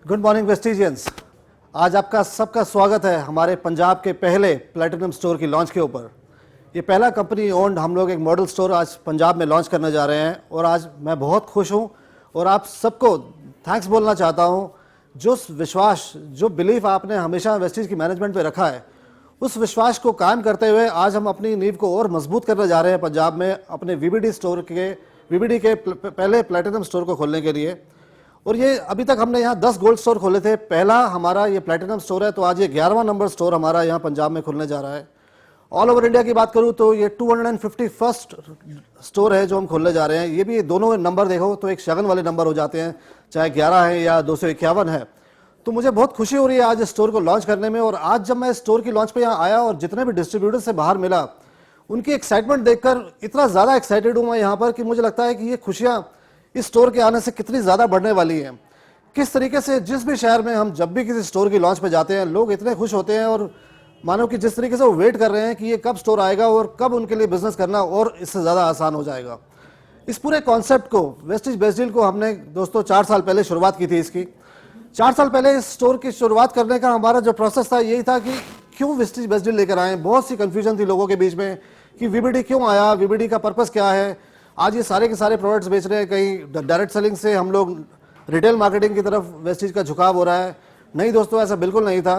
Good morning वेस्टिजियंस। आज आपका सबका स्वागत है हमारे पंजाब के पहले प्लैटिनम स्टोर की लॉन्च के ऊपर। ये पहला कंपनी ओन्ड हम लोग एक मॉडल स्टोर आज पंजाब में लॉन्च करने जा रहे हैं और आज मैं बहुत खुश हूँ और आप सबको थैंक्स बोलना चाहता हूँ। जो विश्वास, जो बिलीफ आपने हमेशा वेस्टिज की मैनेजमेंट पे रखा है, उस विश्वास को कायम करते हुए आज हम अपनी नींव को और मजबूत करने जा रहे हैं पंजाब में अपने वीबीडी के पहले प्लैटिनम स्टोर को खोलने के लिए। और ये अभी तक हमने यहाँ 10 गोल्ड स्टोर खोले थे, पहला हमारा ये प्लैटिनम स्टोर है, तो आज ये 11वां नंबर स्टोर हमारा यहाँ पंजाब में खुलने जा रहा है। ऑल ओवर इंडिया की बात करूँ तो ये 251st स्टोर है जो हम खोलने जा रहे हैं। ये भी दोनों नंबर देखो तो एक शगन वाले नंबर हो जाते हैं, चाहे 11 है या 251 है। तो मुझे बहुत खुशी हो रही है आज इस स्टोर को लॉन्च करने में। और आज जब मैं स्टोर की लॉन्च पे यहाँ आया और जितने भी डिस्ट्रीब्यूटर से बाहर मिला, उनकी एक्साइटमेंट देखकर इतना ज़्यादा एक्साइटेड हूँ मैं यहाँ पर कि मुझे लगता है कि ये खुशियाँ इस स्टोर के आने से कितनी ज़्यादा बढ़ने वाली हैं। किस तरीके से जिस भी शहर में हम जब भी किसी स्टोर की लॉन्च पे जाते हैं, लोग इतने खुश होते हैं और मानो कि जिस तरीके से वो वेट कर रहे हैं कि ये कब स्टोर आएगा और कब उनके लिए बिजनेस करना और इससे ज़्यादा आसान हो जाएगा। इस पूरे कॉन्सेप्ट को, वेस्टिज बेस्ट डील को, हमने दोस्तों 4 साल पहले शुरुआत की थी। इसकी 4 साल पहले इस स्टोर की शुरुआत करने का हमारा जो प्रोसेस था यही था कि क्यों वेस्टिज बेस्ट डील लेकर आए। बहुत सी कन्फ्यूजन थी लोगों के बीच में कि वीबीडी क्यों आया, वीबीडी का पर्पस क्या है। आज ये सारे के सारे प्रोडक्ट्स बेच रहे हैं, कहीं डायरेक्ट सेलिंग से हम लोग रिटेल मार्केटिंग की तरफ वेस्टिज का झुकाव हो रहा है। नहीं दोस्तों, ऐसा बिल्कुल नहीं था।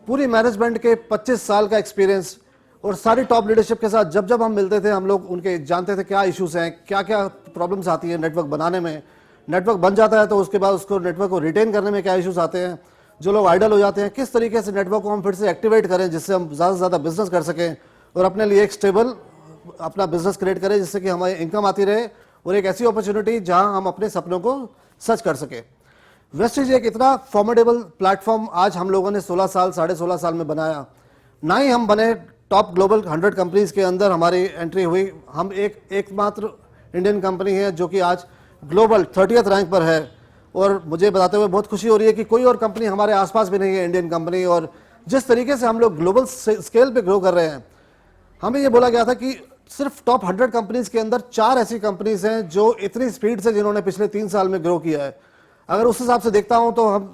पूरी मैनेजमेंट के 25 साल का एक्सपीरियंस और सारी टॉप लीडरशिप के साथ जब जब हम मिलते थे, हम लोग उनके जानते थे क्या इश्यूज हैं, क्या क्या प्रॉब्लम्स आती हैं नेटवर्क बनाने में। नेटवर्क बन जाता है तो उसके बाद उसको नेटवर्क को रिटेन करने में क्या इश्यूज आते हैं, जो लोग आइडल हो जाते हैं, किस तरीके से नेटवर्क को हम फिर से एक्टिवेट करें जिससे हम ज़्यादा से ज़्यादा बिजनेस कर सकें और अपने लिए एक स्टेबल अपना बिजनेस क्रिएट करें जिससे कि हमारी इनकम आती रहे और एक ऐसी अपॉर्चुनिटी जहां हम अपने सपनों को सच कर सकें। वेस्टिज एक इतना फॉर्मेडेबल प्लेटफॉर्म आज हम लोगों ने 16 साल, 16.5 साल में बनाया। ना ही हम बने टॉप ग्लोबल 100 कंपनीज के अंदर हमारी एंट्री हुई। हम एकमात्र इंडियन कंपनी है जो कि आज ग्लोबल 30th रैंक पर है। और मुझे बताते हुए बहुत खुशी हो रही है कि कोई और कंपनी हमारे आसपास भी नहीं है इंडियन कंपनी। और जिस तरीके से हम लोग ग्लोबल स्केल पे ग्रो कर रहे हैं, हमें ये बोला गया था कि सिर्फ टॉप 100 कंपनीज के अंदर 4 ऐसी कंपनीज हैं जो इतनी स्पीड से जिन्होंने पिछले 3 साल में ग्रो किया है। अगर उस हिसाब से देखता हूं तो हम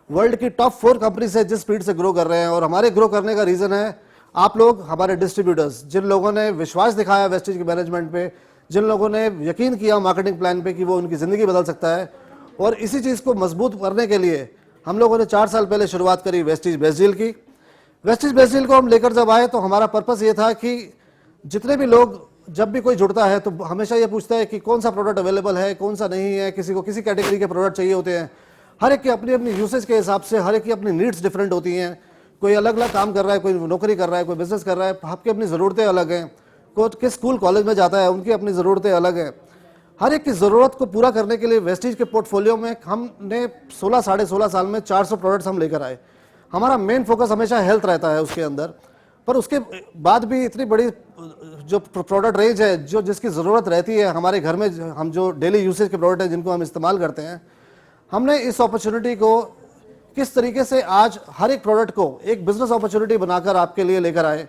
वर्ल्ड की टॉप 4 कंपनी से जिस स्पीड से ग्रो कर रहे हैं। और हमारे ग्रो करने का रीजन है आप लोग, हमारे डिस्ट्रीब्यूटर्स, जिन लोगों ने विश्वास दिखाया वेस्टिज की मैनेजमेंट पे, जिन लोगों ने यकीन किया मार्केटिंग प्लान पे कि वो उनकी जिंदगी बदल सकता है। और इसी चीज को मजबूत करने के लिए हम लोगों ने 4 साल पहले शुरुआत करी वेस्टिज बेस्ट डील की। वेस्टिज बेस्ट डील को हम लेकर जब आए तो हमारा पर्पस ये था कि जितने भी लोग, जब भी कोई जुड़ता है तो हमेशा ये पूछता है कि कौन सा प्रोडक्ट अवेलेबल है, कौन सा नहीं है। किसी को किसी कैटेगरी के प्रोडक्ट चाहिए होते हैं। हर एक की अपनी अपनी यूसेज के हिसाब से हर एक की अपनी नीड्स डिफरेंट होती हैं। कोई अलग अलग काम कर रहा है, कोई नौकरी कर रहा है, कोई बिजनेस कर रहा है, आपकी अपनी ज़रूरतें अलग हैं। कोई किस स्कूल कॉलेज में जाता है, उनकी अपनी ज़रूरतें अलग हैं। हर एक की ज़रूरत को पूरा करने के लिए वेस्टिज के पोर्टफोलियो में हमने 16 साल में 400 प्रोडक्ट्स हम लेकर आए। हमारा मेन फोकस हमेशा हेल्थ रहता है उसके अंदर, पर उसके बाद भी इतनी बड़ी जो प्रोडक्ट रेंज है, जो जिसकी ज़रूरत रहती है हमारे घर में, हम जो डेली यूसेज के प्रोडक्ट हैं जिनको हम इस्तेमाल करते हैं, हमने इस अपॉर्चुनिटी को किस तरीके से आज हर एक प्रोडक्ट को एक बिजनेस अपॉर्चुनिटी बनाकर आपके लिए लेकर आए,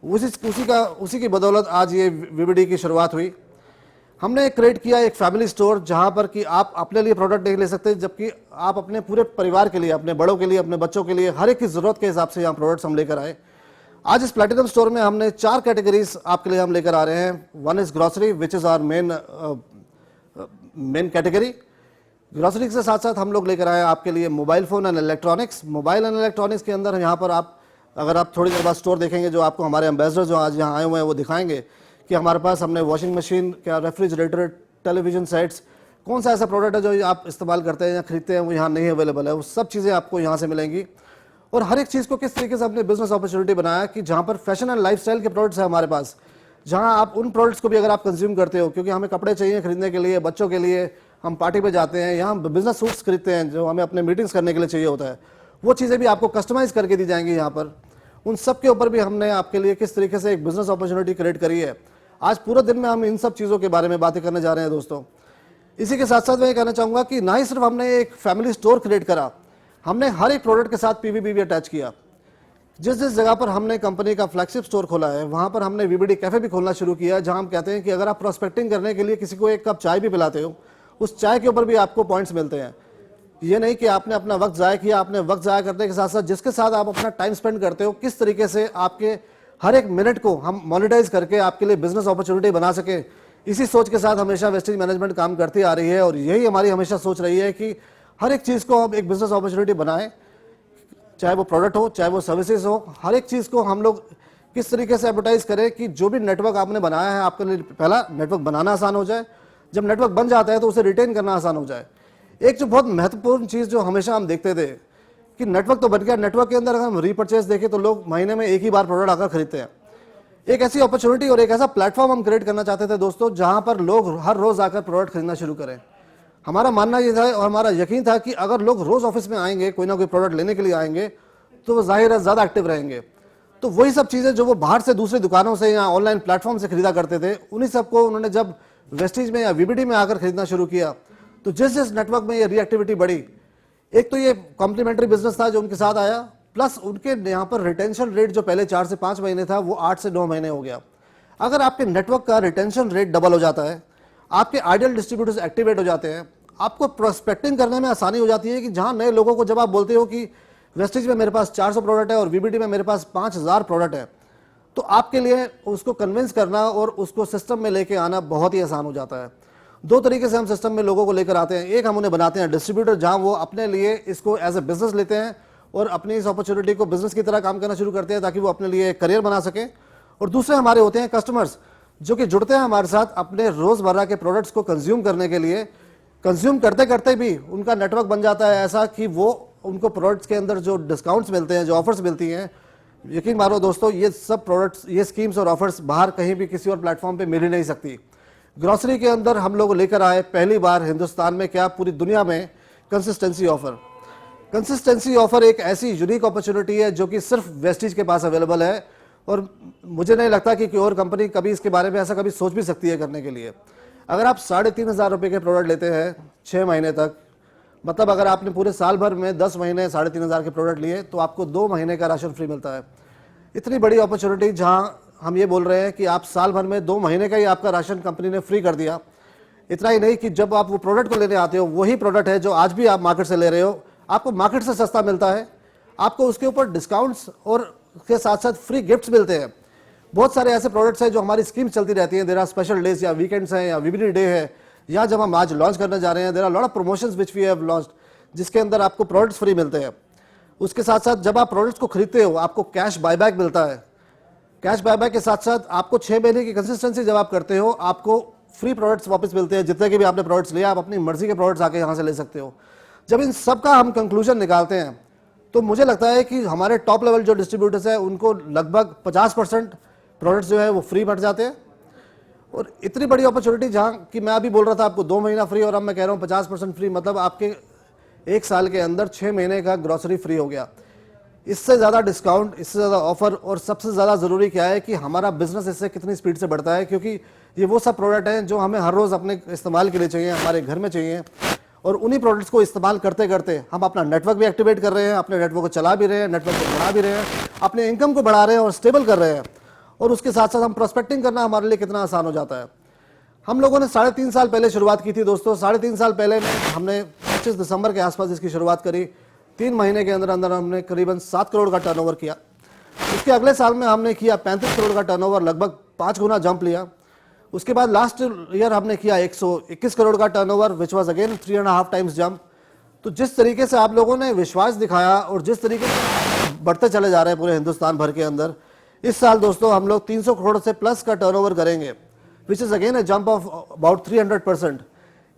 उसी की बदौलत आज ये वीबीडी की शुरुआत हुई। हमने क्रिएट किया एक फैमिली स्टोर जहां पर कि आप अपने लिए प्रोडक्ट नहीं ले सकते, जबकि आप अपने पूरे परिवार के लिए, अपने बड़ों के लिए, अपने बच्चों के लिए, हर एक की ज़रूरत के हिसाब से यहाँ प्रोडक्ट्स हम लेकर आए। आज इस प्लैटिनम स्टोर में हमने 4 कैटेगरीज आपके लिए हम लेकर आ रहे हैं। One is grocery, which is our main category. Grocery के साथ साथ हम लोग लेकर आए आपके लिए mobile phone and electronics. Mobile and electronics के अंदर यहाँ पर आप, अगर आप थोड़ी देर बाद स्टोर देखेंगे, जो आपको हमारे एम्बेसडर जो आज यहाँ आए हुए हैं वो दिखाएंगे कि हमारे पास हमने वॉशिंग मशीन, क्या रेफ्रिजरेटर, टेलीविजन सेट्स, कौन सा ऐसा प्रोडक्ट है जो आप इस्तेमाल करते हैं या खरीदते हैं वो यहाँ नहीं अवेलेबल है, वो सब चीज़ें आपको यहाँ से मिलेंगी। और हर एक चीज़ को किस तरीके से हमने बिजनेस अपॉर्चुनिटी बनाया कि जहाँ पर फैशन एंड लाइफस्टाइल के प्रोडक्ट्स हैं हमारे पास, जहाँ आप उन प्रोडक्ट्स को भी अगर आप कंज्यूम करते हो, क्योंकि हमें कपड़े चाहिए खरीदने के लिए, बच्चों के लिए, हम पार्टी पे जाते हैं, यहाँ बिजनेस सूट्स खरीदते हैं जो हमें अपने मीटिंग्स करने के लिए चाहिए होता है, वो चीज़ें भी आपको कस्टमाइज करके दी जाएंगी यहाँ पर। उन सब के ऊपर भी हमने आपके लिए किस तरीके से एक बिजनेस अपॉर्चुनिटी क्रिएट करी है। आज पूरे दिन में हम इन सब चीज़ों के बारे में बातें करने जा रहे हैं दोस्तों। इसी के साथ साथ मैं ये कहना चाहूँगा कि ना ही सिर्फ हमने एक फैमिली स्टोर क्रिएट करा, हमने हर एक प्रोडक्ट के साथ पीवीबी भी अटैच किया। जिस जिस जगह पर हमने कंपनी का फ्लैगशिप स्टोर खोला है, वहाँ पर हमने वीबीडी कैफ़े भी खोलना शुरू किया, जहाँ हम कहते हैं कि अगर आप प्रोस्पेक्टिंग करने के लिए किसी को एक कप चाय भी पिलाते हो, उस चाय के ऊपर भी आपको पॉइंट्स मिलते हैं। ये नहीं कि आपने अपना वक्त ज़ाया किया, आपने वक्त ज़ाया करने के साथ साथ जिसके साथ आप अपना टाइम स्पेंड करते हो, किस तरीके से आपके हर एक मिनट को हम मोनेटाइज करके आपके लिए बिजनेस अपॉर्चुनिटी बना सके, इसी सोच के साथ हमेशा वेस्टेज मैनेजमेंट काम करती आ रही है। और यही हमारी हमेशा सोच रही है कि हर एक चीज़ को हम एक बिजनेस अपॉर्चुनिटी बनाएं, चाहे वो प्रोडक्ट हो, चाहे वो सर्विसेज हो, हर एक चीज़ को हम लोग किस तरीके से एडवर्टाइज करें कि जो भी नेटवर्क आपने बनाया है आपके लिए पहला नेटवर्क बनाना आसान हो जाए, जब नेटवर्क बन जाता है तो उसे रिटेन करना आसान हो जाए। एक जो बहुत महत्वपूर्ण चीज़ जो हमेशा हम देखते थे कि नेटवर्क तो बन गया, नेटवर्क के अंदर अगर हम रीपरचेज देखें तो लोग महीने में एक ही बार प्रोडक्ट आकर खरीदते हैं। एक ऐसी अपॉर्चुनिटी और एक ऐसा प्लेटफॉर्म हम क्रिएट करना चाहते थे दोस्तों, जहां पर लोग हर रोज आकर प्रोडक्ट खरीदना शुरू करें। हमारा मानना ये था और हमारा यकीन था कि अगर लोग रोज ऑफिस में आएंगे, कोई ना कोई प्रोडक्ट लेने के लिए आएंगे, तो वो जाहिर है ज़्यादा एक्टिव रहेंगे। तो वही सब चीज़ें जो वो बाहर से दूसरी दुकानों से या ऑनलाइन प्लेटफॉर्म से खरीदा करते थे, उन्हीं सबको उन्होंने जब वेस्टेज में या वीबीडी में आकर खरीदना शुरू किया, तो जिस जिस नेटवर्क में ये रिएक्टिविटी बढ़ी, एक तो ये कॉम्प्लीमेंट्री बिजनेस था जो उनके साथ आया, प्लस उनके यहाँ पर रिटेंशन रेट जो पहले 4 से 5 महीने था वो 8 से 9 महीने हो गया। अगर आपके नेटवर्क का रिटेंशन रेट डबल हो जाता है, आपके आइडियल डिस्ट्रीब्यूटर्स एक्टिवेट हो जाते हैं, आपको प्रोस्पेक्टिंग करने में आसानी हो जाती है कि जहाँ नए लोगों को जब आप बोलते हो कि वेस्टेज में मेरे पास 400 प्रोडक्ट है और वीबीडी में मेरे पास 5000 प्रोडक्ट है, तो आपके लिए उसको कन्विंस करना और उसको सिस्टम में लेके आना बहुत ही आसान हो जाता है। दो तरीके से हम सिस्टम में लोगों को लेकर आते हैं। एक, हम उन्हें बनाते हैं डिस्ट्रीब्यूटर, जहां वो अपने लिए इसको एज ए बिजनेस लेते हैं और अपनी इस अपॉर्चुनिटी को बिजनेस की तरह काम करना शुरू करते हैं ताकि वो अपने लिए करियर बना सकें। और दूसरे हमारे होते हैं कस्टमर्स, जो कि जुड़ते हैं हमारे साथ अपने रोज़मर्रा के प्रोडक्ट्स को कंज्यूम करने के लिए। कंज्यूम करते करते भी उनका नेटवर्क बन जाता है ऐसा कि वो उनको प्रोडक्ट्स के अंदर जो डिस्काउंट्स मिलते हैं, जो ऑफर्स मिलती हैं, यकीन मानो दोस्तों, ये सब प्रोडक्ट्स, ये स्कीम्स और ऑफर्स बाहर कहीं भी किसी और प्लेटफॉर्म पे मिल ही नहीं सकती। ग्रोसरी के अंदर हम लोग लेकर आए पहली बार हिंदुस्तान में, क्या पूरी दुनिया में, कंसिस्टेंसी ऑफर। कंसिस्टेंसी ऑफर एक ऐसी यूनिक अपॉर्चुनिटी है जो कि सिर्फ वेस्टेज के पास अवेलेबल है और मुझे नहीं लगता कि कोई और कंपनी कभी इसके बारे में ऐसा कभी सोच भी सकती है करने के लिए। अगर आप 3,500 रुपये के प्रोडक्ट लेते हैं 6 महीने तक, मतलब अगर आपने पूरे साल भर में 10 महीने 3,500 के प्रोडक्ट लिए तो आपको 2 महीने का राशन फ्री मिलता है। इतनी बड़ी अपॉर्चुनिटी जहां हम ये बोल रहे हैं कि आप साल भर में 2 महीने का ही आपका राशन कंपनी ने फ्री कर दिया। इतना ही नहीं कि जब आप वो प्रोडक्ट को लेने आते हो, वही प्रोडक्ट है जो आज भी आप मार्केट से ले रहे हो, आपको मार्केट से सस्ता मिलता है, आपको उसके ऊपर डिस्काउंट्स और उसके साथ साथ फ्री गिफ्ट्स मिलते हैं। बहुत सारे ऐसे प्रोडक्ट्स हैं जो हमारी स्कीम चलती रहती हैं, देयर आर स्पेशल डेज या वीकेंड्स हैं या वीबीडी डे है, या जब हम आज लॉन्च करने जा रहे हैं, there are lot of promotions which we have launched, जिसके अंदर आपको प्रोडक्ट्स फ्री मिलते हैं। उसके साथ साथ जब आप प्रोडक्ट्स को खरीदते हो आपको कैश बायबैक मिलता है। कैश बायबैक के साथ साथ आपको 6 महीने की कंसिस्टेंसी जब आप करते हो, आपको फ्री प्रोडक्ट्स वापस मिलते हैं। जितने के भी आपने प्रोडक्ट्स लिए, आप अपनी मर्जी के प्रोडक्ट्स आके यहाँ से ले सकते हो। जब इन सब का हम कंक्लूजन निकालते हैं तो मुझे लगता है कि हमारे टॉप लेवल जो डिस्ट्रीब्यूटर्स हैं उनको लगभग 50% प्रोडक्ट्स जो है वो फ्री बढ़ जाते हैं। और इतनी बड़ी अपॉर्चुनिटी जहाँ कि मैं अभी बोल रहा था आपको 2 महीना फ्री, और अब मैं कह रहा हूँ 50% फ्री, मतलब आपके 1 साल के अंदर 6 महीने का ग्रॉसरी फ्री हो गया। इससे ज़्यादा डिस्काउंट, इससे ज़्यादा ऑफर, और सबसे ज़्यादा ज़रूरी क्या है कि हमारा बिजनेस इससे कितनी स्पीड से बढ़ता है, क्योंकि ये वो सब प्रोडक्ट हैं जो हमें हर रोज़ अपने इस्तेमाल के लिए चाहिए, हमारे घर में चाहिए। और उन्हीं प्रोडक्ट्स को इस्तेमाल करते करते हम अपना नेटवर्क भी एक्टिवेट कर रहे हैं, अपने नेटवर्क को चला भी रहे हैं, नेटवर्क को बढ़ा भी रहे हैं, अपने इनकम को बढ़ा रहे हैं और स्टेबल कर रहे हैं। और उसके साथ साथ हम प्रोस्पेक्टिंग करना हमारे लिए कितना आसान हो जाता है। हम लोगों ने 3.5 साल पहले शुरुआत की थी दोस्तों। 3.5 साल पहले में हमने 25 दिसंबर के आसपास इसकी शुरुआत करी। 3 महीने के अंदर अंदर हमने करीबन 7 करोड़ का टर्नओवर किया। उसके अगले साल में हमने किया 35 करोड़ का टर्नओवर, लगभग 5 गुना जंप लिया। उसके बाद लास्ट ईयर हमने किया 121 करोड़ का turnover, which was again 3.5 times jump. तो जिस तरीके से आप लोगों ने विश्वास दिखाया और जिस तरीके से बढ़ते चले जा रहे हैं पूरे हिंदुस्तान भर के अंदर, इस साल दोस्तों हम लोग 300 करोड़ से प्लस का टर्नओवर करेंगे, which is again a jump of about 300%।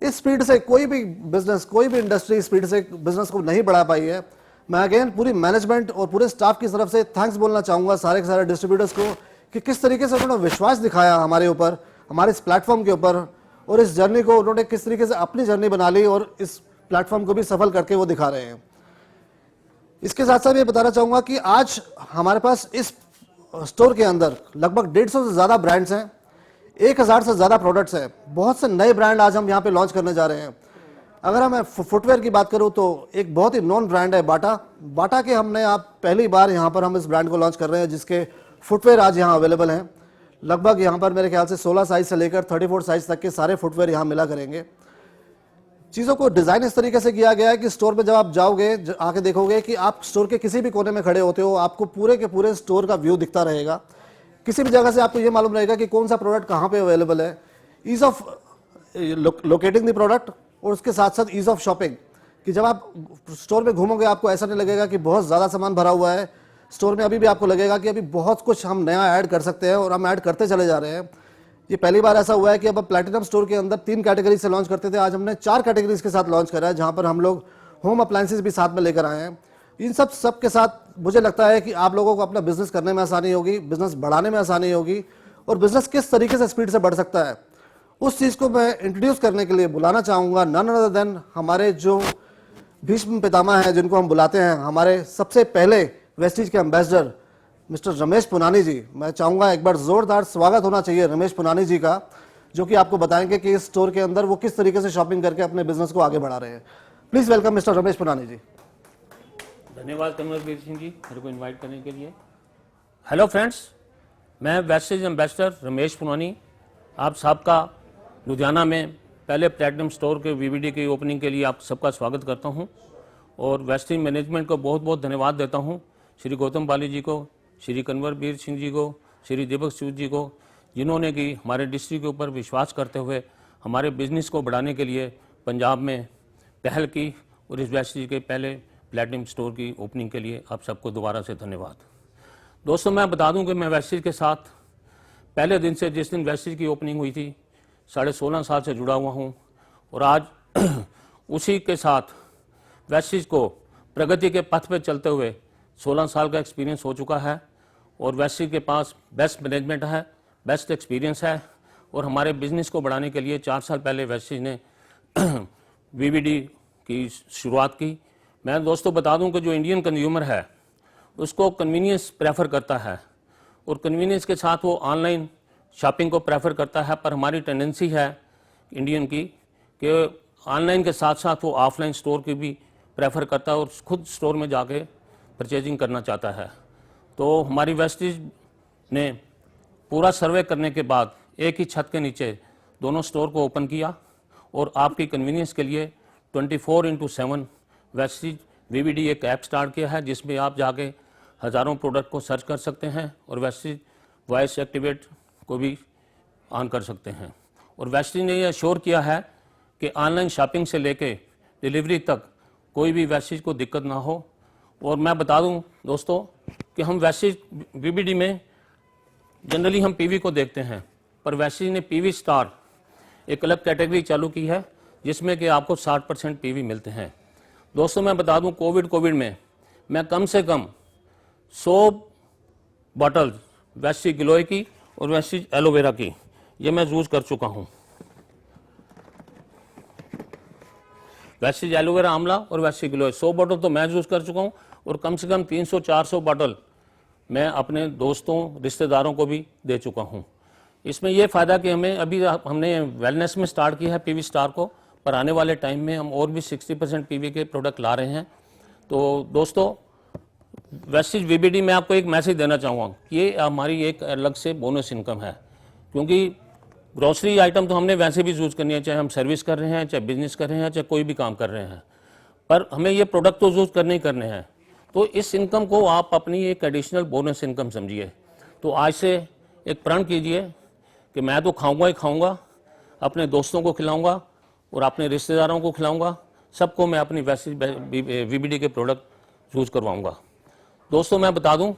इस स्पीड से कोई भी बिजनेस, कोई भी इंडस्ट्री स्पीड से बिजनेस को नहीं बढ़ा पाई है। मैं अगेन पूरी मैनेजमेंट और पूरे स्टाफ की तरफ से थैंक्स बोलना चाहूँगा सारे के सारे डिस्ट्रीब्यूटर्स को कि किस तरीके से उन्होंने विश्वास दिखाया हमारे ऊपर, हमारे इस प्लेटफॉर्म के ऊपर, और इस जर्नी को उन्होंने किस तरीके से अपनी जर्नी बना ली और इस प्लेटफॉर्म को भी सफल करके वो दिखा रहे हैं। इसके साथ साथ ये बताना चाहूँगा कि आज हमारे पास इस स्टोर के अंदर लगभग 150 से ज़्यादा ब्रांड्स हैं, 1000 से ज़्यादा प्रोडक्ट्स हैं। बहुत से नए ब्रांड आज हम यहाँ पे लॉन्च करने जा रहे हैं। अगर मैं फुटवेयर की बात करूँ तो एक बहुत ही नॉन ब्रांड है बाटा। बाटा के हमने आप पहली बार यहाँ पर हम इस ब्रांड को लॉन्च कर रहे हैं, जिसके फुटवेयर आज यहाँ अवेलेबल हैं। लगभग यहाँ पर मेरे ख्याल से 16 साइज से लेकर 34 साइज तक के सारे फुटवेयर यहाँ मिला करेंगे। चीज़ों को डिज़ाइन इस तरीके से किया गया है कि स्टोर में जब आप जाओगे आके देखोगे कि आप स्टोर के किसी भी कोने में खड़े होते हो, आपको पूरे के पूरे स्टोर का व्यू दिखता रहेगा। किसी भी जगह से आपको ये मालूम रहेगा कि कौन सा प्रोडक्ट कहाँ पे अवेलेबल है। Ease of locating the product और उसके साथ साथ ईज ऑफ शॉपिंग, कि जब आप स्टोर में घूमोगे आपको ऐसा नहीं लगेगा कि बहुत ज़्यादा सामान भरा हुआ है। स्टोर में अभी भी आपको लगेगा कि अभी बहुत कुछ हम नया ऐड कर सकते हैं और हम ऐड करते चले जा रहे हैं। ये पहली बार ऐसा हुआ है कि अब प्लैटिनम स्टोर के अंदर 3 कैटेगरी से लॉन्च करते थे, आज हमने 4 कैटेगरीज के साथ लॉन्च करा है, जहां पर हम लोग होम अप्लायंसेस भी साथ में लेकर आए हैं। इन सब के साथ मुझे लगता है कि आप लोगों को अपना बिजनेस करने में आसानी होगी, बिजनेस बढ़ाने में आसानी होगी, और बिजनेस किस तरीके से स्पीड से बढ़ सकता है उस चीज़ को मैं इंट्रोड्यूस करने के लिए बुलाना चाहूँगा नन अदर देन हमारे जो भीष्म पितामह हैं, जिनको हम बुलाते हैं, हमारे सबसे पहले वेस्टीज के एम्बेसडर मिस्टर रमेश पुनानी जी। मैं चाहूँगा एक बार ज़ोरदार स्वागत होना चाहिए रमेश पुनानी जी का, जो कि आपको बताएंगे कि इस स्टोर के अंदर वो किस तरीके से शॉपिंग करके अपने बिजनेस को आगे बढ़ा रहे हैं। Please welcome mister Ramesh Punani ji. धन्यवाद कमलवीर सिंह जी मेरे को इनवाइट करने के लिए। हेलो फ्रेंड्स, मैं वेस्टीज एम्बेसडर रमेश पुनानी आप सबका लुधियाना में पहले प्लैटिनम स्टोर के वीवीडी की ओपनिंग के लिए आप सबका स्वागत करता हूं, और वेस्टीज मैनेजमेंट को बहुत बहुत धन्यवाद देता हूं, श्री गौतम बाली जी को, श्री कन्वरवीर सिंह जी को, श्री दीपक सूद जी को, जिन्होंने कि हमारे डिस्ट्रिक्ट के ऊपर विश्वास करते हुए हमारे बिजनेस को बढ़ाने के लिए पंजाब में पहल की, और इस वेस्टीज के पहले प्लैटिनम स्टोर की ओपनिंग के लिए आप सबको दोबारा से धन्यवाद। दोस्तों, मैं बता दूं कि मैं वेस्टीज के साथ पहले दिन से, जिस दिन वेस्टीज की ओपनिंग हुई थी, 16.5 साल से जुड़ा हुआ हूं, और आज उसी के साथ वेस्टीज को प्रगति के पथ पर चलते हुए 16 साल का एक्सपीरियंस हो चुका है, और वेस्टीज के पास बेस्ट मैनेजमेंट है, बेस्ट एक्सपीरियंस है, और हमारे बिजनेस को बढ़ाने के लिए 4 साल पहले वेस्टीज ने वीवीडी की शुरुआत की। मैं दोस्तों बता दूं कि जो इंडियन कंज्यूमर है उसको कन्वीनियंस प्रेफर करता है, और कन्वीनियंस के साथ वो ऑनलाइन शॉपिंग को प्रेफर करता है, पर हमारी टेंडेंसी है इंडियन की कि ऑनलाइन के साथ साथ वो ऑफलाइन स्टोर की भी प्रेफर करता है और खुद स्टोर में जाके परचेजिंग करना चाहता है। तो हमारी वेस्टीज ने पूरा सर्वे करने के बाद एक ही छत के नीचे दोनों स्टोर को ओपन किया, और आपकी कन्वीनियंस के लिए 24/7 वेस्टीज वीवीडी एक ऐप स्टार्ट किया है, जिसमें आप जाके हज़ारों प्रोडक्ट को सर्च कर सकते हैं, और वेस्टीज वॉइस एक्टिवेट को भी ऑन कर सकते हैं। और वेस्टीज ने यह श्योर किया है कि ऑनलाइन शॉपिंग से लेके डिलीवरी तक कोई भी वेस्टीज को दिक्कत ना हो। और मैं बता दूं दोस्तों कि हम वेस्टीज वीवीडी में जनरली हम पीवी को देखते हैं, पर वेस्टीज ने पीवी स्टार एक अलग कैटेगरी चालू की है, जिसमें कि आपको 60% पीवी मिलते हैं। दोस्तों, मैं बता दूं कोविड में मैं कम से कम 100 बॉटल वेस्टीज गिलोय की और वेस्टीज एलोवेरा की ये मैं यूज कर चुका हूं। वेस्टीज एलोवेरा आंवला और वेस्टीज गिलोय 100 बॉटल तो मैं यूज कर चुका हूं, और कम से कम 300-400 बॉटल मैं अपने दोस्तों रिश्तेदारों को भी दे चुका हूं। इसमें यह फ़ायदा कि हमने वेलनेस में स्टार्ट किया है पीवी स्टार को, पर आने वाले टाइम में हम और भी 60% पीवी के प्रोडक्ट ला रहे हैं। तो दोस्तों, वेस्टीज वीवीडी में आपको एक मैसेज देना चाहूँगा कि ये हमारी एक अलग से बोनस इनकम है, क्योंकि ग्रोसरी आइटम तो हमने वैसे भी यूज़ करनी है, चाहे हम सर्विस कर रहे हैं, चाहे बिजनेस कर रहे हैं, चाहे कोई भी काम कर रहे हैं, पर हमें ये प्रोडक्ट तो यूज़ करने ही करने हैं। तो इस इनकम को आप अपनी एक एडिशनल बोनस इनकम समझिए। तो आज से एक प्रण कीजिए कि मैं तो खाऊंगा ही खाऊंगा, अपने दोस्तों को खिलाऊंगा और अपने रिश्तेदारों को खिलाऊंगा, सबको मैं अपनी वेस्टीज वीवीडी के प्रोडक्ट यूज़ करवाऊंगा। दोस्तों, मैं बता दूं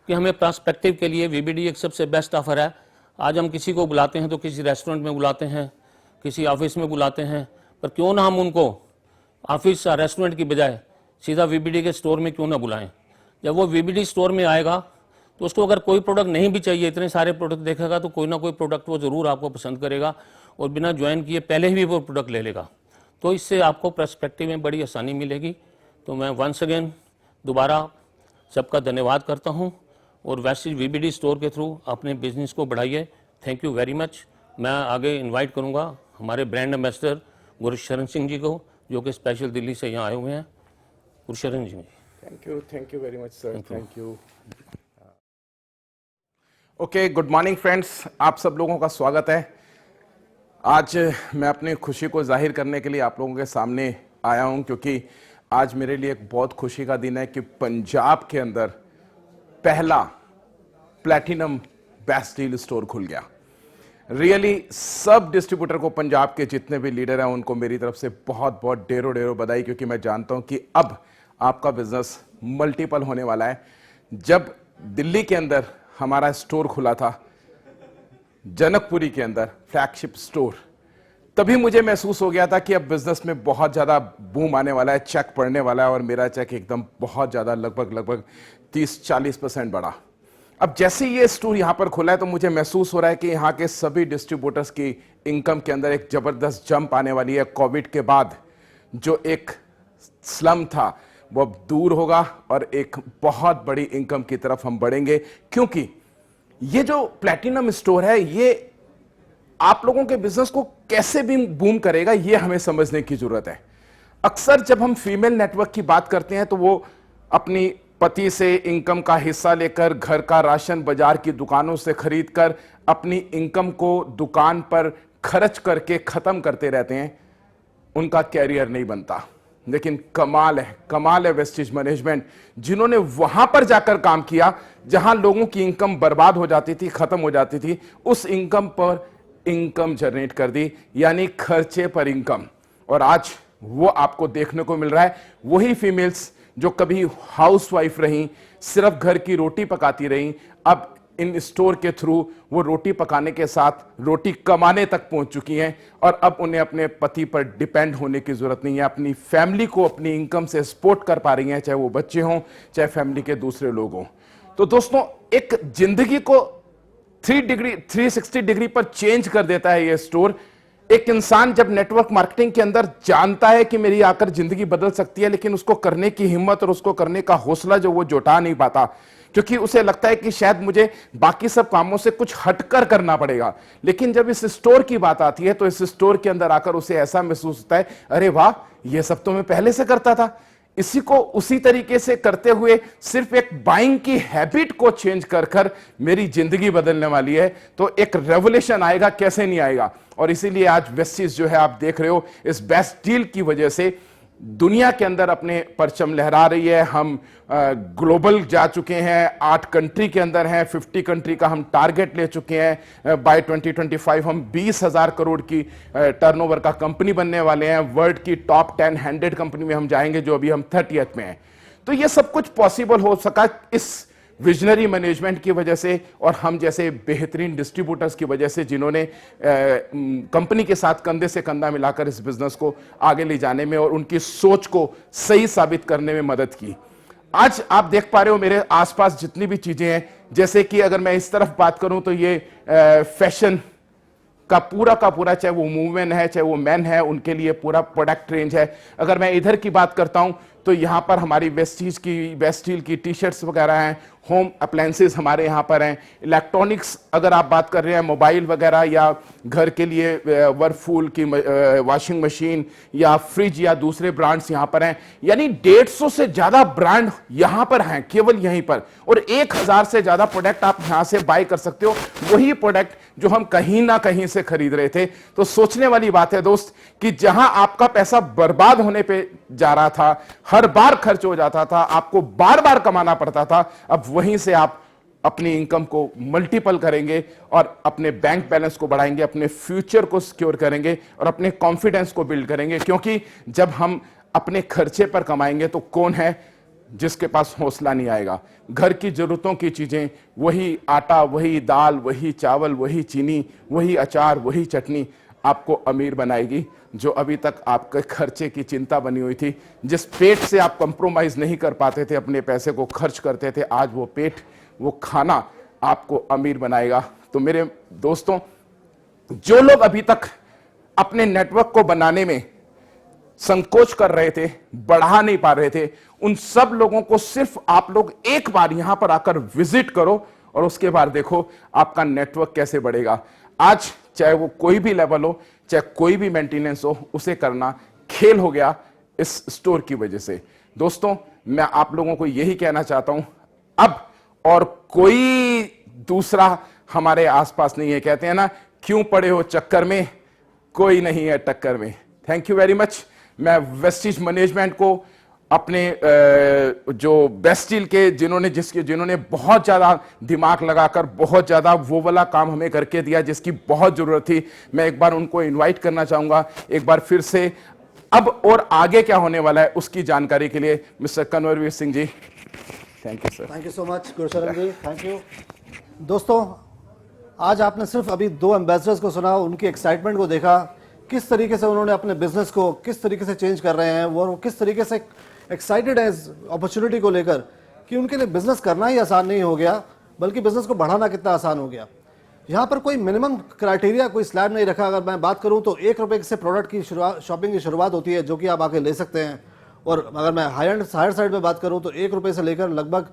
कि हमें पर्सपेक्टिव के लिए वीवीडी एक सबसे बेस्ट ऑफर है। आज हम किसी को बुलाते हैं तो किसी रेस्टोरेंट में बुलाते हैं, किसी ऑफिस में बुलाते हैं, पर क्यों ना हम उनको ऑफिस या रेस्टोरेंट की बजाय सीधा वीवीडी के स्टोर में क्यों ना बुलाएं। जब वो वीवीडी स्टोर में आएगा तो उसको अगर कोई प्रोडक्ट नहीं भी चाहिए, इतने सारे प्रोडक्ट देखेगा तो कोई ना कोई प्रोडक्ट वो ज़रूर आपको पसंद करेगा, और बिना ज्वाइन किए पहले ही वो प्रोडक्ट ले लेगा। तो इससे आपको पर्सपेक्टिव में बड़ी आसानी मिलेगी। तो मैं वंस अगेन दोबारा सबका धन्यवाद करता हूं, और वेस्टीज वीवीडी स्टोर के थ्रू अपने बिजनेस को बढ़ाइए। Thank you very much. मैं आगे इनवाइट करूंगा हमारे ब्रांड एम्बेसडर गुरशरण सिंह जी को, जो कि स्पेशल दिल्ली से यहाँ आए हुए हैं। Gursharan ji. Thank you very much sir, thank you. Okay, good morning friends, आप सब लोगों का स्वागत है। आज मैं अपनी खुशी को जाहिर करने के लिए आप लोगों के सामने आया हूं, क्योंकि आज मेरे लिए एक बहुत खुशी का दिन है कि पंजाब के अंदर पहला प्लैटिनम बेस्ट डील स्टोर खुल गया। रियली सब डिस्ट्रीब्यूटर को, पंजाब के जितने भी लीडर हैं उनको मेरी तरफ से बहुत बहुत ढेरों ढेरों बधाई, क्योंकि मैं जानता हूं कि अब आपका बिजनेस मल्टीपल होने वाला है। जब दिल्ली के अंदर हमारा स्टोर खुला था, जनकपुरी के अंदर फ्लैगशिप स्टोर, तभी मुझे महसूस हो गया था कि अब बिजनेस में बहुत ज्यादा बूम आने वाला है, चेक पड़ने वाला है। और मेरा चेक एकदम बहुत ज्यादा लगभग 30-40% बढ़ा। अब जैसे ही ये स्टोर यहां पर खुला है तो मुझे महसूस हो रहा है कि यहां के सभी डिस्ट्रीब्यूटर्स की इनकम के अंदर एक जबरदस्त जंप आने वाली है। कोविड के बाद जो एक स्लम था वो अब दूर होगा और एक बहुत बड़ी इनकम की तरफ हम बढ़ेंगे, क्योंकि ये जो प्लैटिनम स्टोर है ये आप लोगों के बिजनेस को कैसे भी बूम करेगा, ये हमें समझने की जरूरत है। अक्सर जब हम फीमेल नेटवर्क की बात करते हैं तो वो अपनी पति से इनकम का हिस्सा लेकर, घर का राशन बाजार की दुकानों से खरीदकर अपनी इनकम को दुकान पर खर्च करके खत्म करते रहते हैं, उनका कैरियर नहीं बनता। लेकिन कमाल है वेस्टिज मैनेजमेंट, जिन्होंने वहां पर जाकर काम किया जहां लोगों की इनकम बर्बाद हो जाती थी, खत्म हो जाती थी, उस इनकम पर इनकम जनरेट कर दी, यानी खर्चे पर इनकम। और आज वो आपको देखने को मिल रहा है। वही फीमेल्स जो कभी हाउसवाइफ रहीं, सिर्फ घर की रोटी पकाती रहीं, अब इन स्टोर के थ्रू वो रोटी पकाने के साथ रोटी कमाने तक पहुंच चुकी हैं। और अब उन्हें अपने पति पर डिपेंड होने की जरूरत नहीं है, अपनी फैमिली को अपनी इनकम से सपोर्ट कर पा रही हैं, चाहे वो बच्चे हों, चाहे फैमिली के दूसरे लोग हों। तो दोस्तों, एक जिंदगी को 360 डिग्री पर चेंज कर देता है ये स्टोर। एक इंसान जब नेटवर्क मार्केटिंग के अंदर जानता है कि मेरी आकर जिंदगी बदल सकती है, लेकिन उसको करने की हिम्मत और उसको करने का हौसला जो वो जुटा नहीं पाता, क्योंकि उसे लगता है कि शायद मुझे बाकी सब कामों से कुछ हटकर करना पड़ेगा। लेकिन जब इस स्टोर की बात आती है तो इस स्टोर के अंदर आकर उसे ऐसा महसूस होता है, अरे वाह, ये सब तो मैं पहले से करता था। इसी को उसी तरीके से करते हुए सिर्फ एक बाइंग की हैबिट को चेंज कर कर मेरी जिंदगी बदलने वाली है। तो एक रेवोल्यूशन आएगा, कैसे नहीं आएगा। और इसीलिए आज वेस्टिज जो है, आप देख रहे हो, इस बेस्ट डील की वजह से दुनिया के अंदर अपने परचम लहरा रही है। हम ग्लोबल जा चुके हैं, 8 कंट्री के अंदर हैं, 50 कंट्री का हम टारगेट ले चुके हैं। बाय 2025 हम 20,000 करोड़ की टर्नओवर का कंपनी बनने वाले हैं। वर्ल्ड की टॉप 10 100 कंपनी में हम जाएंगे, जो अभी हम 30th में हैं। तो ये सब कुछ पॉसिबल हो सका इस विजनरी मैनेजमेंट की वजह से, और हम जैसे बेहतरीन डिस्ट्रीब्यूटर्स की वजह से, जिन्होंने कंपनी के साथ कंधे से कंधा मिलाकर इस बिजनेस को आगे ले जाने में और उनकी सोच को सही साबित करने में मदद की। आज आप देख पा रहे हो मेरे आसपास जितनी भी चीजें हैं, जैसे कि अगर मैं इस तरफ बात करूं तो ये फैशन का पूरा, चाहे वो वुमेन है चाहे वो मैन है, उनके लिए पूरा प्रोडक्ट रेंज है। अगर मैं इधर की बात करता हूं तो यहां पर हमारी वेस्टील की टी शर्ट्स वगैरह हैं, होम अप्लायंसेस हमारे यहां पर हैं, इलेक्ट्रॉनिक्स अगर आप बात कर रहे हैं, मोबाइल वगैरह, या घर के लिए वर्लपूल की वॉशिंग मशीन या फ्रिज या दूसरे ब्रांड्स यहां पर हैं। यानी 150 से ज्यादा ब्रांड यहां पर हैं, केवल यहीं पर। और 1000 से ज्यादा प्रोडक्ट आप यहां से बाय कर सकते हो, वही प्रोडक्ट जो हम कहीं ना कहीं से खरीद रहे थे। तो सोचने वाली बात है दोस्त, कि जहां आपका पैसा बर्बाद होने पे जा रहा था, हर बार खर्च हो जाता था, आपको बार बार कमाना पड़ता था, अब वहीं से आप अपनी इनकम को मल्टीपल करेंगे और अपने बैंक बैलेंस को बढ़ाएंगे, अपने फ्यूचर को सिक्योर करेंगे और अपने कॉन्फिडेंस को बिल्ड करेंगे। क्योंकि जब हम अपने खर्चे पर कमाएंगे तो कौन है जिसके पास हौसला नहीं आएगा। घर की जरूरतों की चीजें, वही आटा, वही दाल, वही चावल, वही चीनी, वही अचार, वही चटनी आपको अमीर बनाएगी। जो अभी तक आपके खर्चे की चिंता बनी हुई थी, जिस पेट से आप कंप्रोमाइज नहीं कर पाते थे, अपने पैसे को खर्च करते थे, आज वो पेट, वो खाना आपको अमीर बनाएगा। तो मेरे दोस्तों, जो लोग अभी तक अपने नेटवर्क को बनाने में संकोच कर रहे थे, बढ़ा नहीं पा रहे थे, उन सब लोगों को सिर्फ आप लोग एक बार यहां पर आकर विजिट करो और उसके बाद देखो आपका नेटवर्क कैसे बढ़ेगा। आज चाहे वो कोई भी लेवल हो, चाहे कोई भी मेंटेनेंस हो, उसे करना खेल हो गया इस स्टोर की वजह से। दोस्तों, मैं आप लोगों को यही कहना चाहता हूं, अब और कोई दूसरा हमारे आसपास नहीं है। कहते हैं ना, क्यों पड़े हो चक्कर में, कोई नहीं है टक्कर में। Thank you very much. मैं वेस्टिज मैनेजमेंट को अपने जो वेस्टिल के जिन्होंने बहुत ज्यादा दिमाग लगाकर बहुत ज्यादा वो वाला काम हमें करके दिया जिसकी बहुत जरूरत थी, मैं एक बार उनको इनवाइट करना चाहूंगा एक बार फिर से अब और आगे क्या होने वाला है उसकी जानकारी के लिए। Mister Kanwarveer Singh ji, thank you sir. Thank you so much Gursharan ji, thank you. दोस्तों, आज आपने सिर्फ अभी दो एम्बेसडर्स को सुना, उनकी एक्साइटमेंट को देखा, किस तरीके से उन्होंने अपने बिजनेस को किस तरीके से चेंज कर रहे हैं, वो किस तरीके से एक्साइटेड है इस अपॉर्चुनिटी को लेकर कि उनके लिए बिजनेस करना ही आसान नहीं हो गया बल्कि बिजनेस को बढ़ाना कितना आसान हो गया। यहाँ पर कोई मिनिमम क्राइटेरिया, कोई स्लैब नहीं रखा। अगर मैं बात करूँ तो ₹1 से प्रोडक्ट की शॉपिंग की शुरुआत होती है जो कि आप आके ले सकते हैं। और अगर मैं हायर साइड में बात करूँ तो ₹1 से लेकर लगभग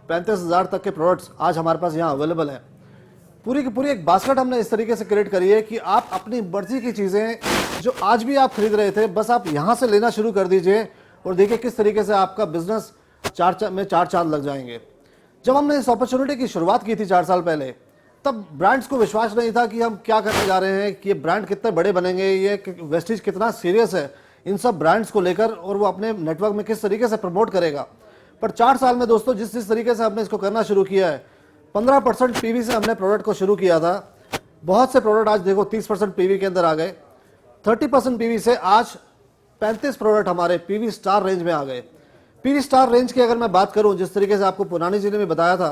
35,000 तक के प्रोडक्ट्स आज हमारे पास यहाँ अवेलेबल हैं। पूरी की पूरी एक बास्केट हमने इस तरीके से क्रिएट करी है कि आप अपनी मर्जी की चीज़ें जो आज भी आप खरीद रहे थे बस आप यहाँ से लेना शुरू कर दीजिए और देखिए किस तरीके से आपका बिजनेस चार चांद लग जाएंगे। जब हमने इस अपॉर्चुनिटी की शुरुआत की थी 4 साल पहले, तब ब्रांड्स को विश्वास नहीं था कि हम क्या करने जा रहे हैं, कि ये ब्रांड कितने बड़े बनेंगे, ये वेस्टिज कितना सीरियस है इन सब ब्रांड्स को लेकर और वो अपने नेटवर्क में किस तरीके से प्रमोट करेगा। पर 4 साल में दोस्तों जिस तरीके से हमने इसको करना शुरू किया है, 15% पीवी से हमने प्रोडक्ट को शुरू किया था। बहुत से प्रोडक्ट आज देखो 30% पीवी के अंदर आ गए। 30% पीवी से आज 35 प्रोडक्ट हमारे पीवी स्टार रेंज में आ गए। पीवी स्टार रेंज की अगर मैं बात करूं, जिस तरीके से आपको पुरानी जी ने भी बताया था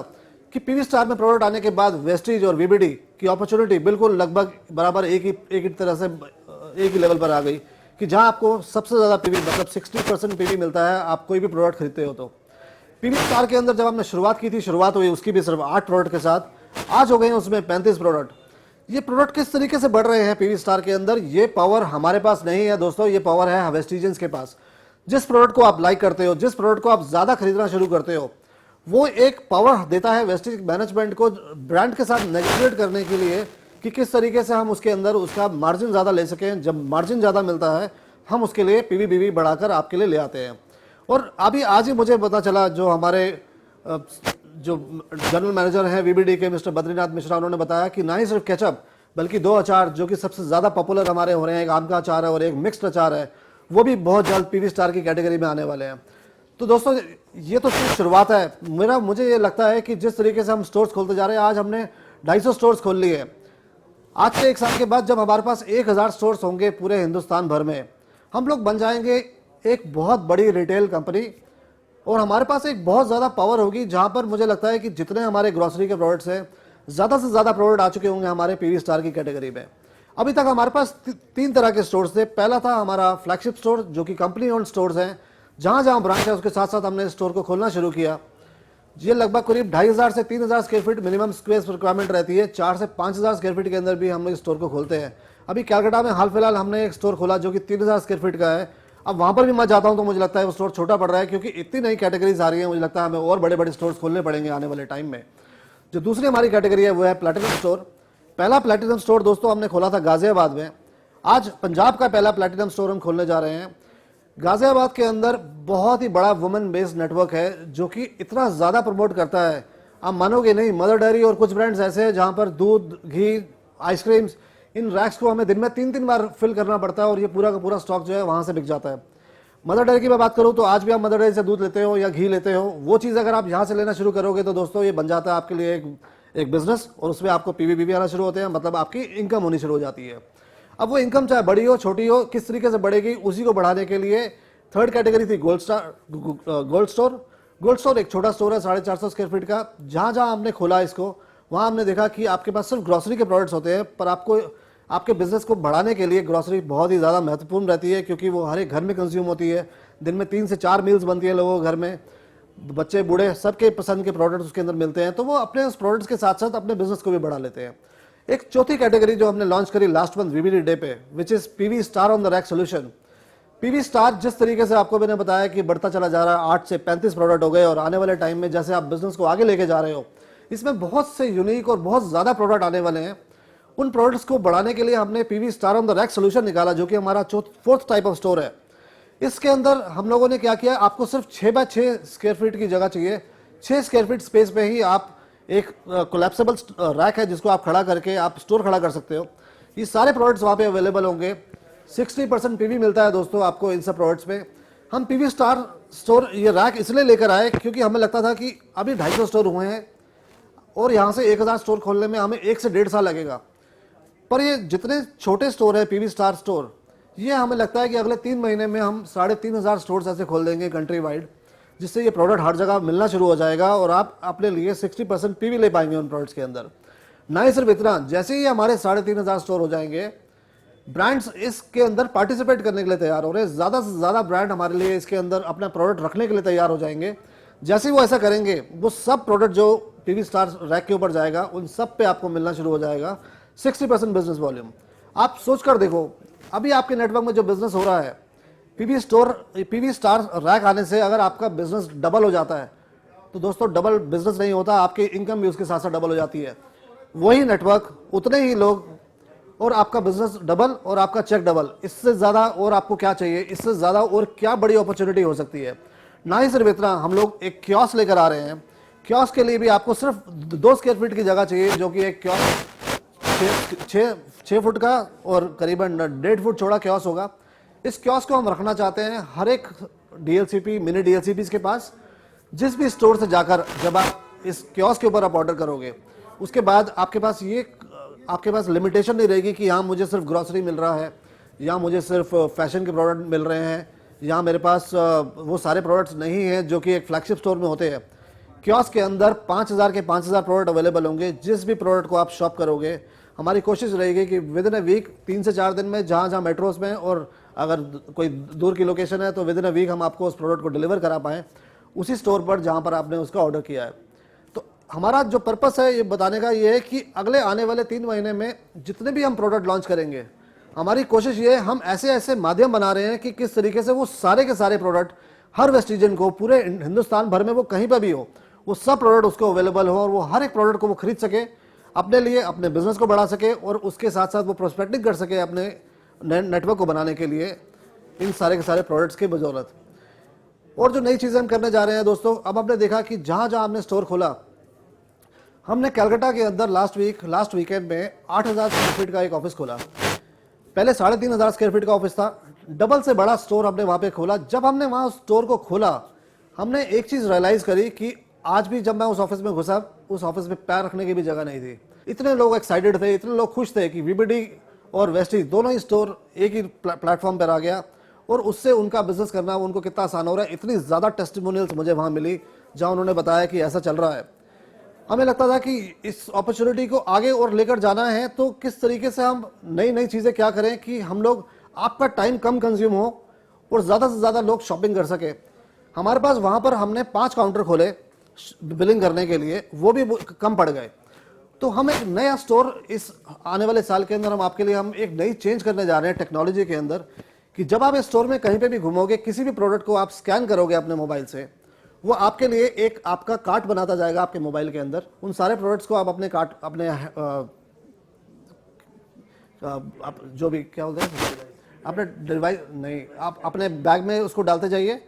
कि पीवी स्टार में प्रोडक्ट आने के बाद वेस्टिज और वीबीडी की अपॉर्चुनिटी बिल्कुल लगभग बराबर एक ही तरह से एक ही लेवल पर आ गई कि जहां आपको सबसे ज़्यादा पीवी मतलब 60% पीवी मिलता है आप कोई भी प्रोडक्ट खरीदते हो। तो पीवी स्टार के अंदर जब हमने शुरुआत की थी, शुरुआत हुई उसकी भी सिर्फ 8 प्रोडक्ट के साथ, आज हो गए हैं उसमें 35 प्रोडक्ट। ये प्रोडक्ट किस तरीके से बढ़ रहे हैं पीवी स्टार के अंदर, ये पावर हमारे पास नहीं है दोस्तों, ये पावर है वेस्टिजियंस के पास। जिस प्रोडक्ट को आप लाइक करते हो, जिस प्रोडक्ट को आप ज़्यादा खरीदना शुरू करते हो, वो एक पावर देता है वेस्टिज मैनेजमेंट को ब्रांड के साथ नेगोशिएट करने के लिए कि किस तरीके से हम उसके अंदर उसका मार्जिन ज़्यादा ले सकें। जब मार्जिन ज़्यादा मिलता है हम उसके लिए पीवी बीवी बढ़ाकर आपके लिए ले आते हैं। और अभी आज ही मुझे पता चला, जो हमारे जो जनरल मैनेजर हैं वीबीडी के मिस्टर बद्रीनाथ मिश्रा, उन्होंने बताया कि ना ही सिर्फ केचप बल्कि 2 अचार जो कि सबसे ज़्यादा पॉपुलर हमारे हो रहे हैं, एक आम का अचार है और एक मिक्स्ड अचार है, वो भी बहुत जल्द पीवी स्टार की कैटेगरी में आने वाले हैं। तो दोस्तों ये तो सिर्फ शुरुआत है। मुझे ये लगता है कि जिस तरीके से हम स्टोर्स खोलते जा रहे हैं, आज हमने 250 स्टोर्स खोल लिए हैं। आज से 1 साल के बाद जब हमारे पास 1000 स्टोर्स होंगे पूरे हिंदुस्तान भर में, हम लोग बन जाएंगे एक बहुत बड़ी रिटेल कंपनी और हमारे पास एक बहुत ज़्यादा पावर होगी, जहाँ पर मुझे लगता है कि जितने हमारे ग्रॉसरी के प्रोडक्ट्स हैं, ज़्यादा से ज़्यादा प्रोडक्ट आ चुके होंगे हमारे पीवी स्टार की कैटेगरी में। अभी तक हमारे पास 3 तरह के स्टोर्स थे। पहला था हमारा फ्लैगशिप स्टोर जो कि कंपनी ओन्ड स्टोर्स हैं, जहाँ जहाँ ब्रांच है उसके साथ साथ हमने स्टोर को खोलना शुरू किया। ये लगभग करीब 2500 से 3000 square feet minimum space requirement रहती है। 4 से 5000 स्क्वायर फीट के अंदर भी हम लोग स्टोर को खोलते हैं। अभी कैलकाटा में हाल फिलहाल हमने एक स्टोर खोला जो कि 3000 स्क्वायर फीट का है। अब वहाँ पर भी मैं जाता हूँ तो मुझे लगता है वो स्टोर छोटा पड़ रहा है, क्योंकि इतनी नई कैटेगरीज आ रही है। मुझे लगता है हमें और बड़े बड़े स्टोर्स खोलने पड़ेंगे आने वाले टाइम में। जो दूसरी हमारी कैटेगरी है वो है प्लैटिनम स्टोर। पहला प्लैटिनम स्टोर दोस्तों हमने खोला था गाजियाबाद में। आज पंजाब का पहला प्लैटिनम स्टोर हम खोलने जा रहे हैं। गाजियाबाद के अंदर बहुत ही बड़ा वुमेन बेस्ड नेटवर्क है जो कि इतना ज़्यादा प्रमोट करता है, आप मानोगे नहीं। मदर डेयरी और कुछ ब्रांड्स ऐसे हैं जहाँ पर दूध, घी, आइसक्रीम्स, इन रैक्स को हमें दिन में 3-3 बार फिल करना पड़ता है और ये पूरा का पूरा स्टॉक जो है वहाँ से बिक जाता है। मदर डेयरी की मैं बात करूँ तो आज भी आप मदर डेयरी से दूध लेते हो या घी लेते हो, वो चीज़ अगर आप यहाँ से लेना शुरू करोगे तो दोस्तों ये बन जाता है आपके लिए एक बिजनेस, और उसमें आपको पीवी बीवी आना शुरू होते हैं, मतलब आपकी इनकम होनी शुरू हो जाती है। अब वो इनकम चाहे बड़ी हो छोटी हो, किस तरीके से बढ़ेगी उसी को बढ़ाने के लिए थर्ड कैटेगरी थी गोल्ड स्टोर। गोल्ड स्टोर एक छोटा स्टोर है 450 स्क्वायर फीट का। जहाँ जहाँ हमने खोला इसको, वहाँ हमने देखा कि आपके पास सिर्फ ग्रॉसरी के प्रोडक्ट्स होते हैं, पर आपको आपके बिजनेस को बढ़ाने के लिए ग्रॉसरी बहुत ही ज़्यादा महत्वपूर्ण रहती है, क्योंकि वो हर एक घर में कंज्यूम होती है। दिन में 3 से 4 मील्स बनती है लोगों के घर में, बच्चे बूढ़े सबके पसंद के प्रोडक्ट्स उसके अंदर मिलते हैं, तो वो अपने उस प्रोडक्ट्स के साथ साथ अपने बिजनेस को भी बढ़ा लेते हैं। एक चौथी कैटेगरी जो हमने लॉन्च करी लास्ट मंथ वीबीडी डे पे, which is PV star on the rack solution. PV star जिस तरीके से आपको मैंने बताया कि बढ़ता चला जा रहा है, 8 से 35 प्रोडक्ट हो गए, और आने वाले टाइम में जैसे आप बिजनेस को आगे लेके जा रहे हो, इसमें बहुत से यूनिक और बहुत ज़्यादा प्रोडक्ट आने वाले हैं। उन प्रोडक्ट्स को बढ़ाने के लिए हमने PV star on the rack solution निकाला, जो कि हमारा 4th टाइप ऑफ स्टोर है। इसके अंदर हम लोगों ने क्या किया, आपको सिर्फ 6 बाय 6 स्क्वायर फीट की जगह चाहिए। 6 स्क्वायर फीट स्पेस पे ही आप एक कोलैप्सिबल रैक है जिसको आप खड़ा करके आप स्टोर खड़ा कर सकते हो। ये सारे प्रोडक्ट्स वहाँ पे अवेलेबल होंगे। 60% पीवी मिलता है दोस्तों आपको इन सब प्रोडक्ट्स में। हम पीवी स्टार स्टोर ये रैक इसलिए लेकर आए क्योंकि हमें लगता था कि अभी 250 स्टोर हुए हैं और यहाँ से 1000 स्टोर खोलने में हमें 1 से 1.5 साल लगेगा। पर ये जितने छोटे स्टोर है पीवी स्टार स्टोर, ये हमें लगता है कि अगले 3 महीने में हम 3500 स्टोर्स ऐसे खोल देंगे कंट्री वाइड, जिससे ये प्रोडक्ट हर जगह मिलना शुरू हो जाएगा और आप अपने लिए 60% पीवी ले पाएंगे उन प्रोडक्ट्स के अंदर। ना ही सिर्फ इतना, जैसे ही हमारे 3500 स्टोर हो जाएंगे, ब्रांड्स इसके अंदर पार्टिसिपेट करने के लिए तैयार हो रहे हैं। ज़्यादा से ज़्यादा ब्रांड हमारे लिए इसके अंदर अपना प्रोडक्ट रखने के लिए तैयार हो जाएंगे। जैसे ही वो ऐसा करेंगे, वो सब प्रोडक्ट जो पीवी स्टार रैक के ऊपर जाएगा उन सब पे आपको मिलना शुरू हो जाएगा 60% बिजनेस वॉल्यूम। आप सोच कर देखो, अभी आपके नेटवर्क में जो बिजनेस हो रहा है, पीवी स्टार रैक आने से अगर आपका बिजनेस डबल हो जाता है, तो दोस्तों डबल बिजनेस नहीं होता, आपकी इनकम भी उसके साथ साथ डबल हो जाती है। वही नेटवर्क, उतने ही लोग, और आपका बिजनेस डबल और आपका चेक डबल। इससे ज़्यादा और आपको क्या चाहिए? इससे ज़्यादा और क्या बड़ी अपॉर्चुनिटी हो सकती है? ना ही सिर्फ इतना, हम लोग एक कियोस्क लेकर आ रहे हैं। कियोस्क के लिए भी आपको सिर्फ 2 स्क्वायर फीट की जगह चाहिए, जो कि एक कियोस्क 6 फुट का और करीबन 1.5 फुट चौड़ा कियोस्क होगा। इस कियोस्क को हम रखना चाहते हैं हर एक डीएलसीपी, मिनी डीएलसीपीज के पास। जिस भी स्टोर से जाकर जब आप इस कियोस्क के ऊपर आप ऑर्डर करोगे, उसके बाद आपके पास लिमिटेशन नहीं रहेगी कि यहाँ मुझे सिर्फ ग्रॉसरी मिल रहा है, या मुझे सिर्फ फैशन के प्रोडक्ट मिल रहे हैं, या मेरे पास वो सारे प्रोडक्ट्स नहीं हैं जो कि एक फ्लैगशिप स्टोर में होते हैं। कियोस्क के अंदर 5000 के 5000 प्रोडक्ट अवेलेबल होंगे। जिस भी प्रोडक्ट को आप शॉप करोगे, हमारी कोशिश रहेगी कि विद इन अ वीक, 3 से 4 दिन में, जहाँ मेट्रोस में, और अगर कोई दूर की लोकेशन है तो विद इन अ वीक हम आपको उस प्रोडक्ट को डिलीवर करा पाएँ उसी स्टोर पर जहाँ पर आपने उसका ऑर्डर किया है। तो हमारा जो पर्पस है ये बताने का, ये है कि अगले आने वाले 3 महीने में जितने भी हम प्रोडक्ट लॉन्च करेंगे, हमारी कोशिश ये है, हम ऐसे ऐसे माध्यम बना रहे हैं कि किस तरीके से वो सारे के सारे प्रोडक्ट हर वेस्टिजन को, पूरे हिंदुस्तान भर में वो कहीं पर भी हो, वो सब प्रोडक्ट उसको अवेलेबल हो और वो हर एक प्रोडक्ट को वो खरीद सके, अपने लिए, अपने बिजनेस को बढ़ा सके, और उसके साथ साथ वो प्रोस्पेक्टिंग कर सके अपने नेटवर्क को बनाने के लिए इन सारे के सारे प्रोडक्ट्स के बदौलत। और जो नई चीज़ें हम करने जा रहे हैं दोस्तों, अब हमने देखा कि जहाँ जहाँ हमने स्टोर खोला, हमने कलकत्ता के अंदर लास्ट वीकेंड में 8000 स्क्वायर फीट का एक ऑफिस खोला। पहले 3500 स्क्वायर फीट का ऑफिस था, डबल से बड़ा स्टोर हमने वहाँ पे खोला। जब हमने वहाँ स्टोर को खोला, हमने एक चीज़ रियलाइज़ करी कि आज भी जब मैं उस ऑफिस में घुसा, उस ऑफिस में पैर रखने की भी जगह नहीं थी। इतने लोग एक्साइटेड थे, इतने लोग खुश थे कि वीबीडी और वेस्टीज दोनों ही स्टोर एक ही प्लेटफॉर्म पर आ गया, और उससे उनका बिजनेस करना उनको कितना आसान हो रहा है। इतनी ज़्यादा टेस्टिमोनियल्स मुझे वहाँ मिली जहाँ उन्होंने बताया कि ऐसा चल रहा है। हमें लगता था कि इस अपॉर्चुनिटी को आगे और लेकर जाना है, तो किस तरीके से हम नई चीज़ें क्या करें कि हम लोग, आपका टाइम कम कंज्यूम हो और ज़्यादा से ज़्यादा लोग शॉपिंग कर सके। हमारे पास वहाँ पर हमने 5 काउंटर खोले बिलिंग करने के लिए, वो भी कम पड़ गए। तो हम एक नया स्टोर इस आने वाले साल के अंदर हम एक नई चेंज करने जा रहे हैं टेक्नोलॉजी के अंदर, कि जब आप इस स्टोर में कहीं पे भी घूमोगे, किसी भी प्रोडक्ट को आप स्कैन करोगे अपने मोबाइल से, वो आपके लिए एक आपका कार्ट बनाता जाएगा आपके मोबाइल के अंदर। उन सारे प्रोडक्ट्स को आप अपने कार्ट, अपने जो भी क्या बोलते हैं, अपने डिवाइस नहीं, आप अपने बैग में उसको डालते जाइए,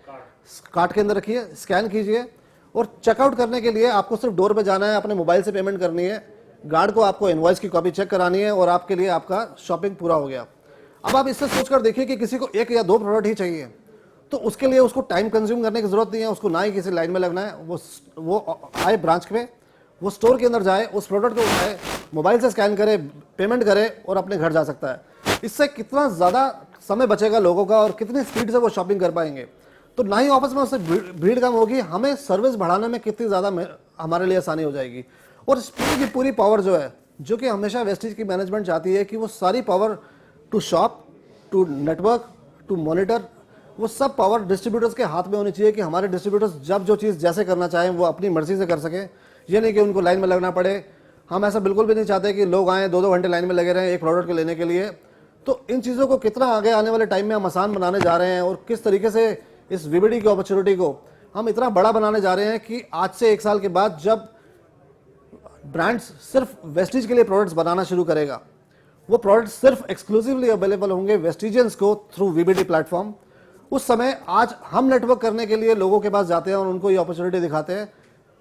कार्ट के अंदर रखिए, स्कैन कीजिए, और चेकआउट करने के लिए आपको सिर्फ डोर पे जाना है, अपने मोबाइल से पेमेंट करनी है, गार्ड को आपको इनवॉइस की कॉपी चेक करानी है, और आपके लिए आपका शॉपिंग पूरा हो गया। अब आप इससे सोचकर देखिए कि किसी को 1 या 2 प्रोडक्ट ही चाहिए, तो उसके लिए उसको टाइम कंज्यूम करने की जरूरत नहीं है, उसको ना ही किसी लाइन में लगना है। वो आए ब्रांच में, वो स्टोर के अंदर जाए, उस प्रोडक्ट को उठाए, मोबाइल से स्कैन करे, पेमेंट करे और अपने घर जा सकता है। इससे कितना ज़्यादा समय बचेगा लोगों का और कितनी स्पीड से वो शॉपिंग कर पाएंगे। तो ना ही ऑफिस में उससे भीड़ कम होगी, हमें सर्विस बढ़ाने में कितनी ज़्यादा हमारे लिए आसानी हो जाएगी। और इस पूरी पावर जो है, जो कि हमेशा वेस्टीज की मैनेजमेंट चाहती है कि वो सारी power to shop, to network, to monitor, वो सब पावर डिस्ट्रीब्यूटर्स के हाथ में होनी चाहिए कि हमारे डिस्ट्रीब्यूटर्स जब जो चीज़ जैसे करना चाहें वो अपनी मर्जी से कर सकें। ये नहीं कि उनको लाइन में लगना पड़े। हम ऐसा बिल्कुल भी नहीं चाहते कि लोग आएँ 2-2 घंटे लाइन में लगे रहें एक प्रोडक्ट को लेने के लिए। तो इन चीज़ों को कितना आगे आने वाले टाइम में हम आसान बनाने जा रहे हैं, और किस तरीके से इस वीबीडी की अपॉर्चुनिटी को हम इतना बड़ा बनाने जा रहे हैं कि आज से 1 साल के बाद जब ब्रांड्स सिर्फ वेस्टीज के लिए प्रोडक्ट्स बनाना शुरू करेगा, वो प्रोडक्ट्स सिर्फ एक्सक्लूसिवली अवेलेबल होंगे वेस्टिजियंस को थ्रू वीबीडी प्लेटफॉर्म। उस समय आज हम नेटवर्क करने के लिए लोगों के पास जाते हैं और उनको ये अपॉर्चुनिटी दिखाते हैं।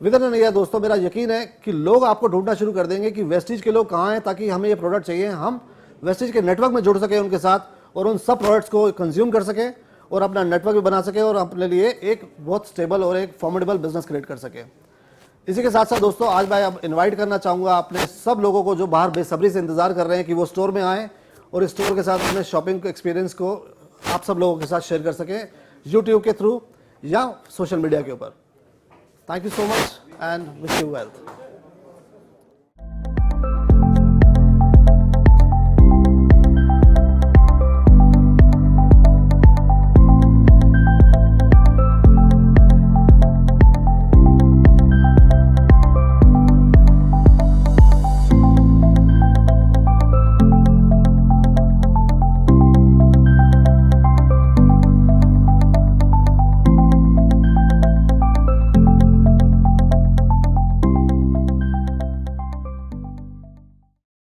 विद इन ईयर दोस्तों, मेरा यकीन है कि लोग आपको ढूंढना शुरू कर देंगे कि वेस्टीज के लोग कहाँ हैं, ताकि हमें ये प्रोडक्ट चाहिए। हम वेस्टेज के नेटवर्क में जुड़ सके उनके साथ और उन सब प्रोडक्ट्स को कंज्यूम कर सके और अपना नेटवर्क भी बना सके और अपने लिए एक बहुत स्टेबल और एक फॉर्मेडेबल बिजनेस क्रिएट कर सके। इसी के साथ साथ दोस्तों आज मैं अब इनवाइट करना चाहूँगा अपने सब लोगों को जो बाहर बेसब्री से इंतजार कर रहे हैं कि वो स्टोर में आएँ और इस स्टोर के साथ अपने शॉपिंग एक्सपीरियंस को आप सब लोगों के साथ शेयर कर सकें यूट्यूब के थ्रू या सोशल मीडिया के ऊपर। Thank you so much and wish you wealth.